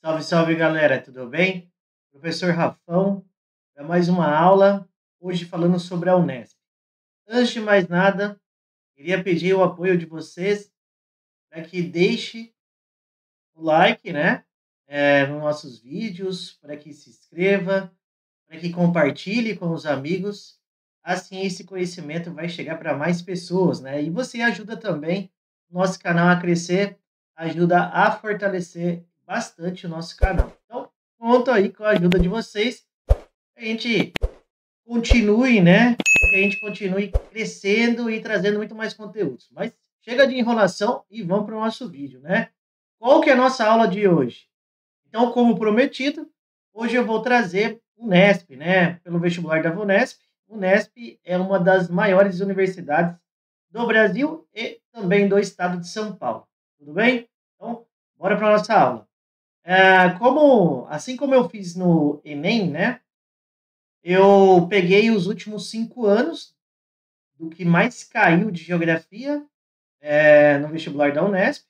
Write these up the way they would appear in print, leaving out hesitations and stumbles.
Salve, salve galera, tudo bem? Professor Rafão, para mais uma aula, hoje falando sobre a Unesp. Antes de mais nada, queria pedir o apoio de vocês para que deixe o like, né, nos nossos vídeos, para que se inscreva, para que compartilhe com os amigos. Assim, esse conhecimento vai chegar para mais pessoas, né? E você ajuda também o nosso canal a crescer, ajuda a fortalecer bastante o nosso canal. Então, conto aí com a ajuda de vocês, que a gente continue, né? Que a gente continue crescendo e trazendo muito mais conteúdos. Mas chega de enrolação e vamos para o nosso vídeo, né? Qual que é a nossa aula de hoje? Então, como prometido, hoje eu vou trazer o Unesp, né? Pelo vestibular da Vunesp. O Unesp é uma das maiores universidades do Brasil e também do estado de São Paulo. Tudo bem? Então, bora para a nossa aula. Assim como eu fiz no Enem, né? Eu peguei os últimos 5 anos do que mais caiu de geografia no vestibular da Unesp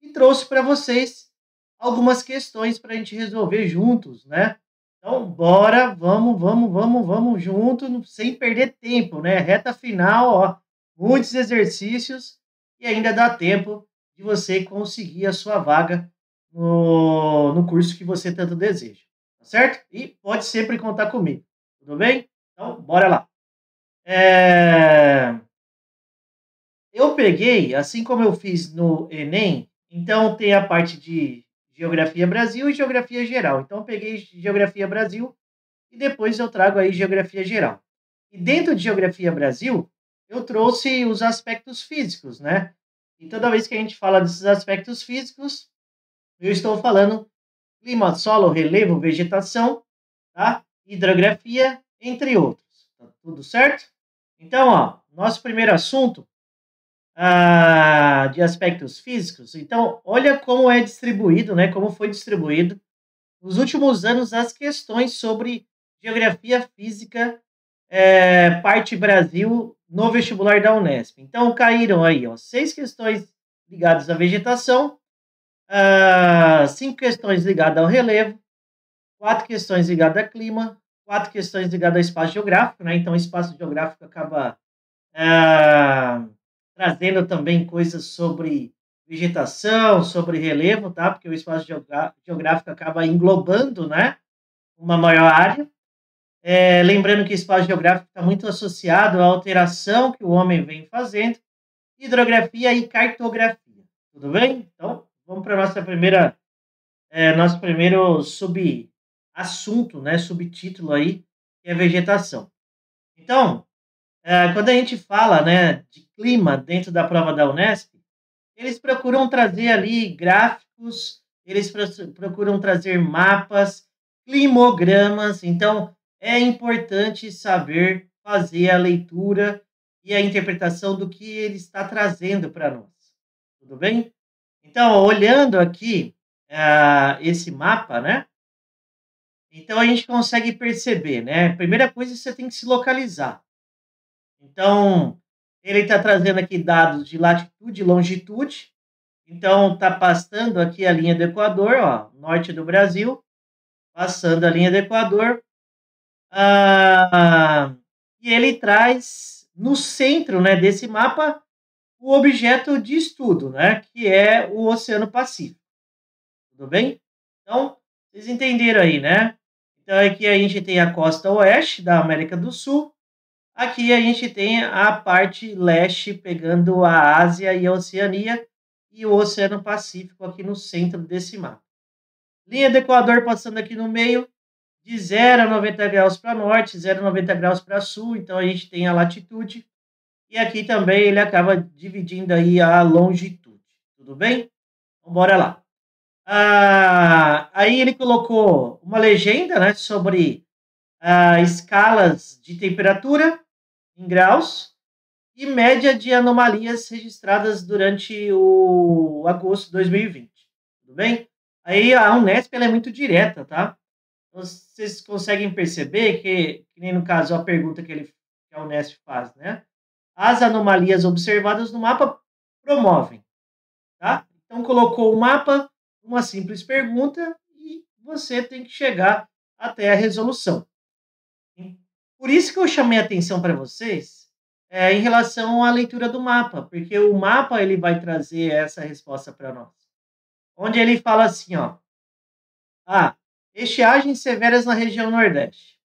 e trouxe para vocês algumas questões para a gente resolver juntos, né? Então, bora, vamos junto, sem perder tempo, né? Reta final, ó, muitos exercícios e ainda dá tempo de você conseguir a sua vaga no curso que você tanto deseja, tá certo? E pode sempre contar comigo, tudo bem? Então, bora lá. Eu peguei, assim como eu fiz no Enem, então tem a parte de Geografia Brasil e Geografia Geral. Então eu peguei Geografia Brasil e depois eu trago aí Geografia Geral. E dentro de Geografia Brasil, eu trouxe os aspectos físicos, né? E toda vez que a gente fala desses aspectos físicos, eu estou falando clima, solo, relevo, vegetação, tá? Hidrografia, entre outros. Tá tudo certo? Então, ó, nosso primeiro assunto de aspectos físicos. Então, olha como é distribuído, né? Como foi distribuído nos últimos anos as questões sobre geografia física, parte Brasil no vestibular da Unesp. Então, caíram aí, ó, 6 questões ligadas à vegetação, 5 questões ligadas ao relevo, 4 questões ligadas a clima, 4 questões ligadas ao espaço geográfico, né? Então, o espaço geográfico acaba trazendo também coisas sobre vegetação, sobre relevo, tá? Porque o espaço geográfico acaba englobando, né, uma maior área. Lembrando que o espaço geográfico está muito associado à alteração que o homem vem fazendo, hidrografia e cartografia. Tudo bem? Então, vamos para nosso primeiro subassunto, né, subtítulo aí, que é vegetação. Então, quando a gente fala, né, de clima dentro da prova da Unesp, eles procuram trazer ali gráficos, eles procuram trazer mapas, climogramas. Então, é importante saber fazer a leitura e a interpretação do que ele está trazendo para nós. Tudo bem? Então, olhando aqui esse mapa, né? Então, a gente consegue perceber, né? Primeira coisa, você tem que se localizar. Então, ele está trazendo aqui dados de latitude e longitude. Então, está passando aqui a linha do Equador, ó, norte do Brasil, passando a linha do Equador. E ele traz no centro, né, desse mapa o objeto de estudo, né, que é o Oceano Pacífico. Tudo bem? Então, vocês entenderam aí, né? Então, aqui a gente tem a costa oeste da América do Sul. Aqui a gente tem a parte leste pegando a Ásia e a Oceania e o Oceano Pacífico aqui no centro desse mapa. Linha do Equador passando aqui no meio, de 0 a 90 graus para norte, 0 a 90 graus para sul, então a gente tem a latitude. E aqui também ele acaba dividindo aí a longitude. Tudo bem? Então, bora lá. Aí ele colocou uma legenda, né, sobre escalas de temperatura em graus e média de anomalias registradas durante o agosto de 2020. Tudo bem? Aí a Unesp ela é muito direta, tá? Então, vocês conseguem perceber que nem no caso a pergunta que a Unesp faz, né? As anomalias observadas no mapa promovem, tá? Então colocou o mapa, uma simples pergunta você tem que chegar até a resolução. Por isso que eu chamei a atenção para vocês em relação à leitura do mapa, porque o mapa ele vai trazer essa resposta para nós. Onde ele fala assim, ó, estiagens severas na região Nordeste.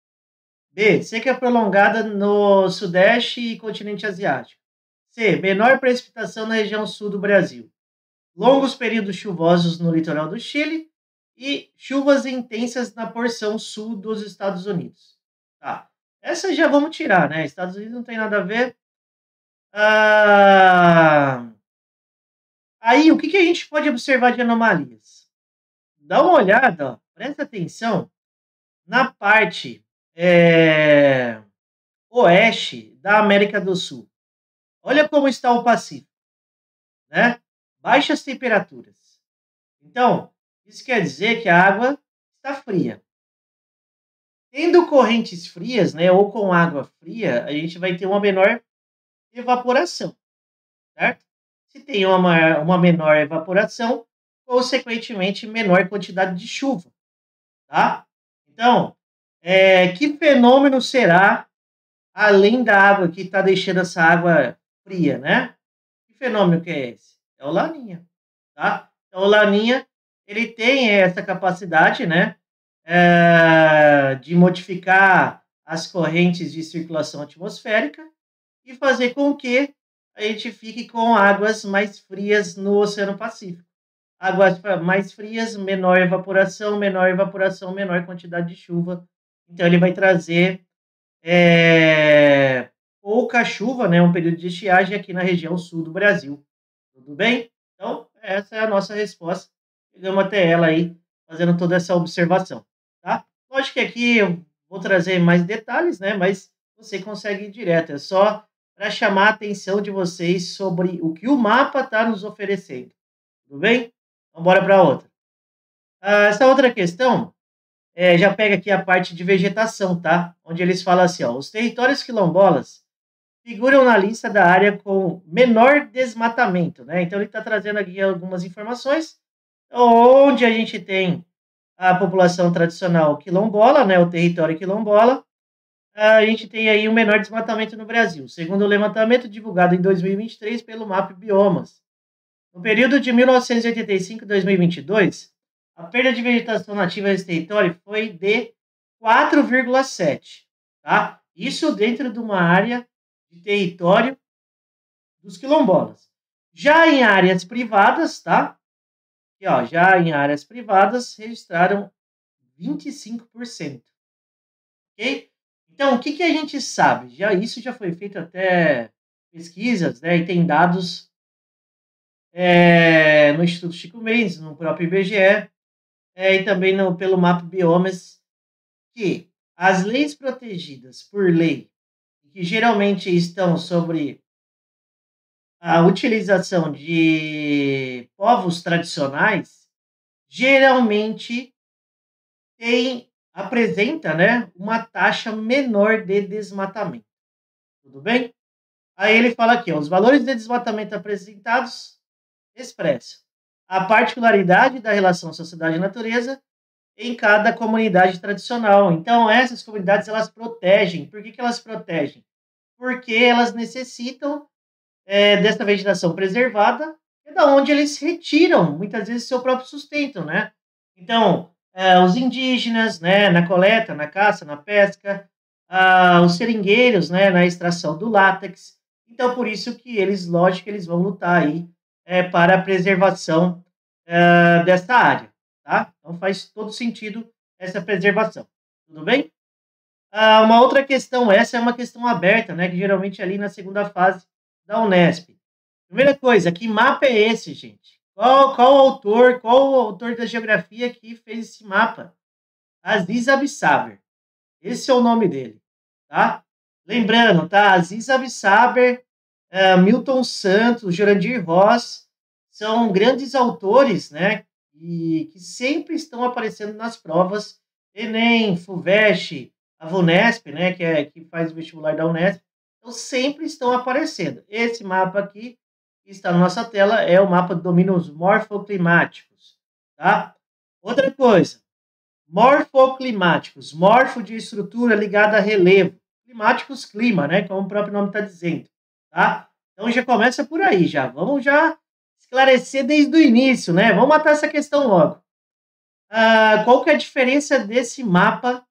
B, seca prolongada no Sudeste e continente asiático. C, menor precipitação na região sul do Brasil. Longos períodos chuvosos no litoral do Chile e chuvas intensas na porção sul dos Estados Unidos. Tá. Essa já vamos tirar, né? Estados Unidos não tem nada a ver. Aí, o que a gente pode observar de anomalias? Dá uma olhada, ó, presta atenção na parte oeste da América do Sul. Olha como está o Pacífico, né? Baixas temperaturas. Então, isso quer dizer que a água está fria. Tendo correntes frias, né, ou com água fria, a gente vai ter uma menor evaporação, certo? Se tem uma menor evaporação, consequentemente, menor quantidade de chuva, tá? Então, que fenômeno será, além da água que está deixando essa água fria, né? Que fenômeno que é esse? É o Laninha, tá? Então, o Laninha, ele tem essa capacidade, né? De modificar as correntes de circulação atmosférica e fazer com que a gente fique com águas mais frias no Oceano Pacífico. Águas mais frias, menor evaporação, menor quantidade de chuva. Então, ele vai trazer pouca chuva, né, um período de estiagem aqui na região sul do Brasil. Tudo bem? Então, essa é a nossa resposta. Chegamos até ela aí, fazendo toda essa observação. Tá? Lógico que aqui eu vou trazer mais detalhes, né, mas você consegue ir direto. É só para chamar a atenção de vocês sobre o que o mapa está nos oferecendo. Tudo bem? Vamos embora para outra. Essa outra questão já pega aqui a parte de vegetação, tá? Onde eles falam assim, ó, os territórios quilombolas figuram na lista da área com menor desmatamento, né? Então, ele está trazendo aqui algumas informações, onde a gente tem a população tradicional quilombola, né? O território quilombola, a gente tem aí o menor desmatamento no Brasil, segundo o levantamento divulgado em 2023 pelo MAP Biomas. No período de 1985 a 2022, a perda de vegetação nativa nesse território foi de 4,7, tá? Isso dentro de uma área de território dos quilombolas. Já em áreas privadas, tá? E, ó, já em áreas privadas registraram 25%. Ok? Então, o que a gente sabe? Isso já foi feito até pesquisas, né? E tem dados no Instituto Chico Mendes, no próprio IBGE, e também pelo Mapa Biomas, que as leis protegidas por lei, que geralmente estão sobre a utilização de povos tradicionais, geralmente apresenta, né, uma taxa menor de desmatamento. Tudo bem? Aí ele fala aqui, ó, os valores de desmatamento apresentados expressam a particularidade da relação sociedade e natureza em cada comunidade tradicional. Então, essas comunidades, elas protegem. Por que elas protegem? Porque elas necessitam dessa vegetação preservada, é da onde eles retiram, muitas vezes, seu próprio sustento, né? Então, os indígenas, né, na coleta, na caça, na pesca, os seringueiros, né, na extração do látex. Então, por isso que eles, lógico, eles vão lutar aí para a preservação dessa área, tá? Então, faz todo sentido essa preservação. Tudo bem? Uma outra questão, essa é uma questão aberta, né, que geralmente é ali na segunda fase da Unesp. Primeira coisa, que mapa é esse, gente? Qual o autor da geografia que fez esse mapa? Aziz Absaber. Esse é o nome dele, tá? Lembrando, tá? Aziz Absaber, Milton Santos, Jurandir Ross, são grandes autores, né? E que sempre estão aparecendo nas provas Enem, FUVEST, a VUNESP, né? Que faz o vestibular da Unesp. Então, sempre estão aparecendo. Esse mapa aqui, que está na nossa tela, é o mapa de domínios morfoclimáticos, tá? Outra coisa, morfoclimáticos. Morfo de estrutura ligada a relevo. Climáticos, clima, né? Como o próprio nome está dizendo, tá? Então já começa por aí, já. Vamos já esclarecer desde o início, né? Vamos matar essa questão logo. Qual que é a diferença desse mapa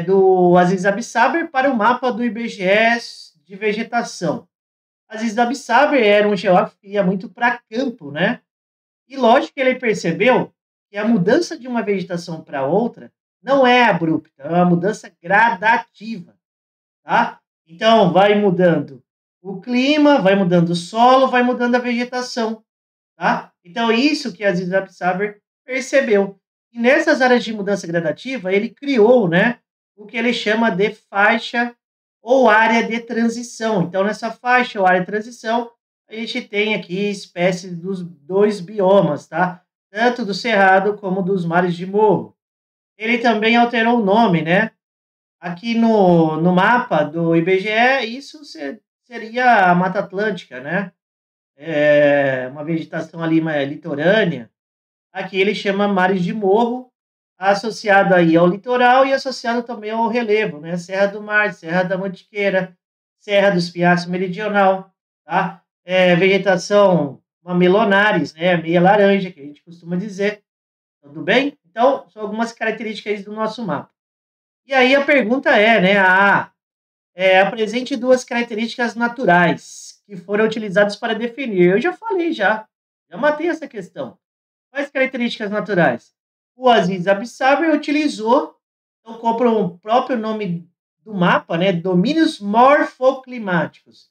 do Aziz Absaber para o mapa do IBGE de vegetação? Aziz Absaber era um geógrafo que ia muito para campo, né? E lógico que ele percebeu que a mudança de uma vegetação para outra não é abrupta, é uma mudança gradativa, tá? Então, vai mudando o clima, vai mudando o solo, vai mudando a vegetação, tá? Então, isso que Aziz Absaber percebeu. E nessas áreas de mudança gradativa, ele criou, né, o que ele chama de faixa ou área de transição. Então, nessa faixa ou área de transição, a gente tem aqui espécies dos dois biomas, tá? Tanto do cerrado como dos mares de morro. Ele também alterou o nome, né? Aqui no mapa do IBGE, isso seria a Mata Atlântica, né? Uma vegetação ali litorânea. Aqui ele chama mares de morro, associado aí ao litoral e associado também ao relevo, né? Serra do Mar, Serra da Mantiqueira, Serra do Espinhaço Meridional, tá? Vegetação mamelonares, né? Meia laranja, que a gente costuma dizer. Tudo bem? Então, são algumas características do nosso mapa. E aí a pergunta é, né? Apresente duas características naturais que foram utilizadas para definir. Eu já falei, já matei essa questão. Quais características naturais? O Aziz Absaber utilizou, então, como o próprio nome do mapa, né, domínios morfoclimáticos.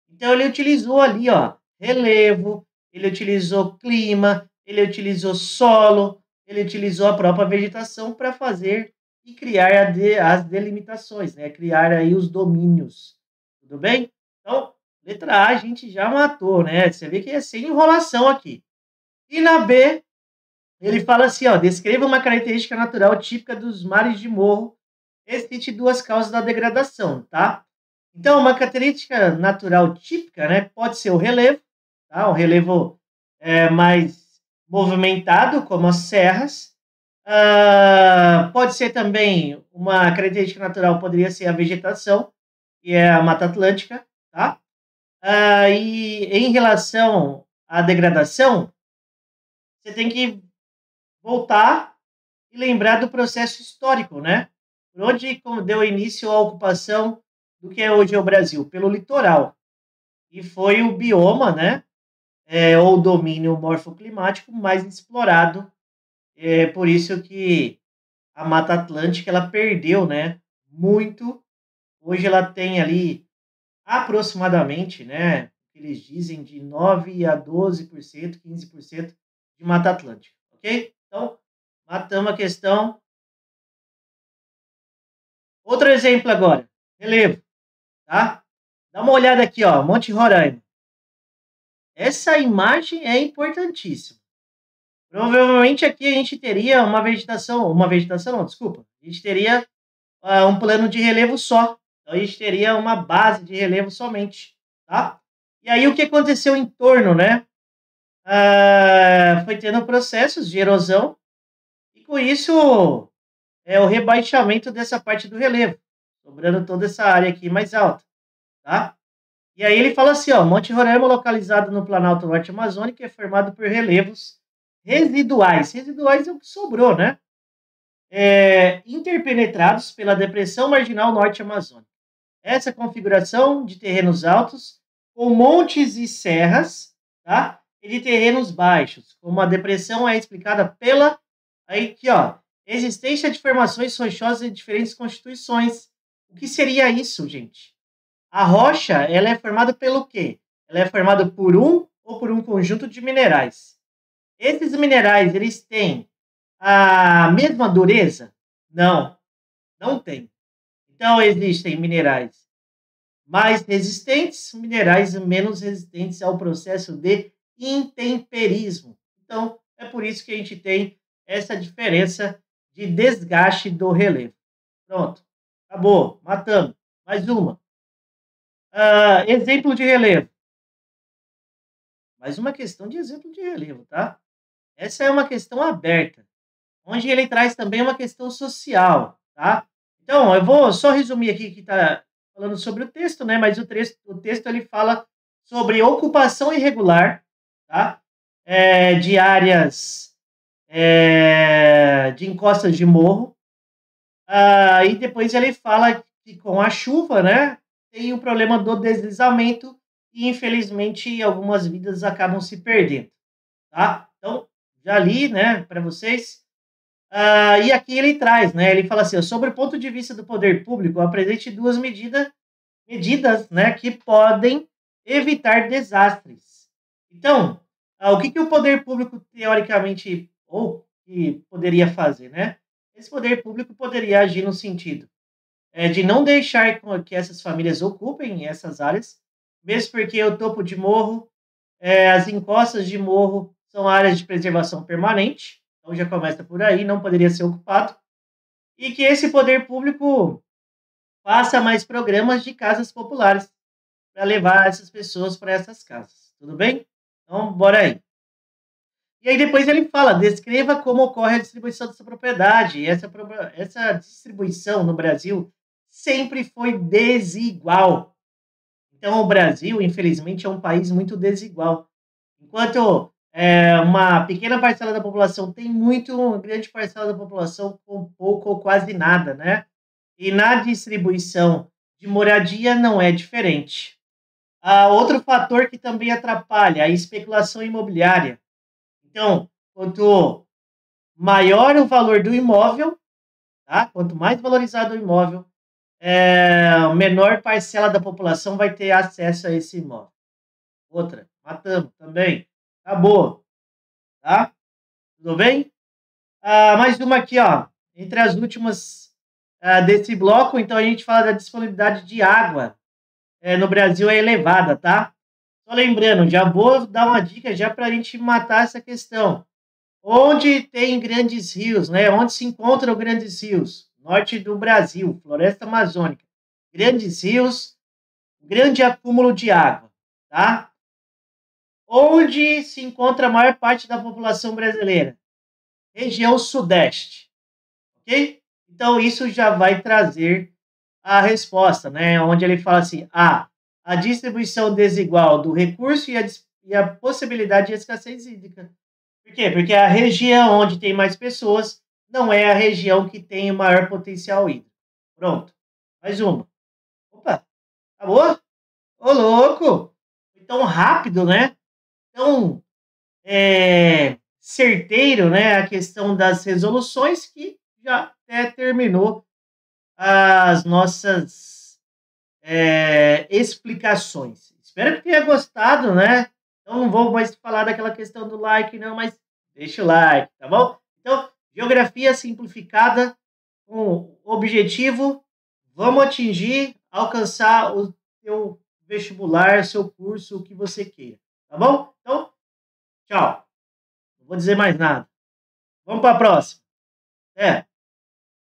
Então, ele utilizou ali, ó, relevo, ele utilizou clima, ele utilizou solo, ele utilizou a própria vegetação para fazer e criar as delimitações, né, criar aí os domínios. Tudo bem? Então, letra A a gente já matou, né? Você vê que é sem enrolação aqui. E na B, ele fala assim, ó, descreva uma característica natural típica dos mares de morro e cite duas causas da degradação, tá? Então, uma característica natural típica, né, pode ser o relevo, tá? O relevo mais movimentado, como as serras. Pode ser também, uma característica natural poderia ser a vegetação, que é a Mata Atlântica, tá? E em relação à degradação, você tem que voltar e lembrar do processo histórico, né? Por onde deu início à ocupação do que é hoje o Brasil? Pelo litoral. E foi o bioma, né? Ou domínio morfoclimático mais explorado. Por isso que a Mata Atlântica ela perdeu, né? Muito. Hoje ela tem ali aproximadamente, né? Eles dizem de 9 a 12%, 15% de Mata Atlântica, ok? Então, matamos a questão. Outro exemplo agora, relevo, tá? Dá uma olhada aqui, ó, Monte Roraima. Essa imagem é importantíssima. Provavelmente aqui a gente teria uma vegetação não, desculpa. A gente teria um plano de relevo só. Então a gente teria uma base de relevo somente, tá? E aí o que aconteceu em torno, né? Foi tendo processos de erosão e com isso o rebaixamento dessa parte do relevo, sobrando toda essa área aqui mais alta, tá? E aí ele fala assim, ó, Monte Roraima, localizado no Planalto Norte Amazônico, é formado por relevos residuais. Residuais é o que sobrou, né? Interpenetrados pela Depressão Marginal Norte Amazônica. Essa configuração de terrenos altos, com montes e serras, tá? E de terrenos baixos, como a depressão é explicada pela aí aqui, ó, existência de formações rochosas em diferentes constituições. O que seria isso, gente? A rocha, ela é formada pelo quê? Ela é formada por um ou por um conjunto de minerais. Esses minerais, eles têm a mesma dureza? Não, não tem. Então, existem minerais mais resistentes, minerais menos resistentes ao processo de intemperismo. Então, é por isso que a gente tem essa diferença de desgaste do relevo. Pronto, acabou, matamos. Mais uma. Exemplo de relevo. Mais uma questão de exemplo de relevo, tá? Essa é uma questão aberta. onde ele traz também uma questão social, tá? Então, eu vou só resumir aqui que está falando sobre o texto, né? Mas o texto ele fala sobre ocupação irregular, tá? De áreas de encostas de morro. E depois ele fala que com a chuva, né, tem o problema do deslizamento e, infelizmente, algumas vidas acabam se perdendo, tá? Então, já li, né, para vocês. E aqui ele traz, né, ele fala assim, sobre o ponto de vista do poder público, apresente duas medidas, né, que podem evitar desastres. Então, o que o poder público, teoricamente, ou que poderia fazer, né? Esse poder público poderia agir no sentido de não deixar que essas famílias ocupem essas áreas, mesmo porque o topo de morro, as encostas de morro são áreas de preservação permanente, então já começa por aí, não poderia ser ocupado, e que esse poder público faça mais programas de casas populares para levar essas pessoas para essas casas. Tudo bem? Então, bora aí. E aí depois ele fala, descreva como ocorre a distribuição dessa propriedade. Essa distribuição no Brasil sempre foi desigual. Então, o Brasil, infelizmente, é um país muito desigual. Enquanto uma pequena parcela da população tem muito, uma grande parcela da população com pouco ou quase nada, né? E na distribuição de moradia não é diferente. Outro fator que também atrapalha a especulação imobiliária. Então, quanto maior o valor do imóvel, tá? Quanto mais valorizado o imóvel, menor parcela da população vai ter acesso a esse imóvel. Outra, matamos também. Acabou, tá? Tudo bem? Mais uma aqui, ó. Entre as últimas desse bloco, então a gente fala da disponibilidade de água no Brasil é elevada, tá? Só lembrando, já vou dar uma dica já para a gente matar essa questão. Onde tem grandes rios, né? Onde se encontram grandes rios? Norte do Brasil, floresta amazônica. Grandes rios, grande acúmulo de água, tá? Onde se encontra a maior parte da população brasileira? Região Sudeste, ok? Então, isso já vai trazer a resposta, né? Onde ele fala assim, a distribuição desigual do recurso e a possibilidade de escassez hídrica. Por quê? Porque a região onde tem mais pessoas não é a região que tem o maior potencial hídrico. Pronto. Mais uma. Opa, acabou? Ô, louco! Foi tão rápido, né? Tão certeiro, né? A questão das resoluções que já até terminou as nossas explicações. Espero que tenha gostado, né? Então não vou mais falar daquela questão do like, não, mas deixa o like, tá bom? Então, geografia simplificada com objetivo, vamos atingir, alcançar o seu vestibular, seu curso, o que você queira, tá bom? Então, tchau. Não vou dizer mais nada. Vamos para a próxima.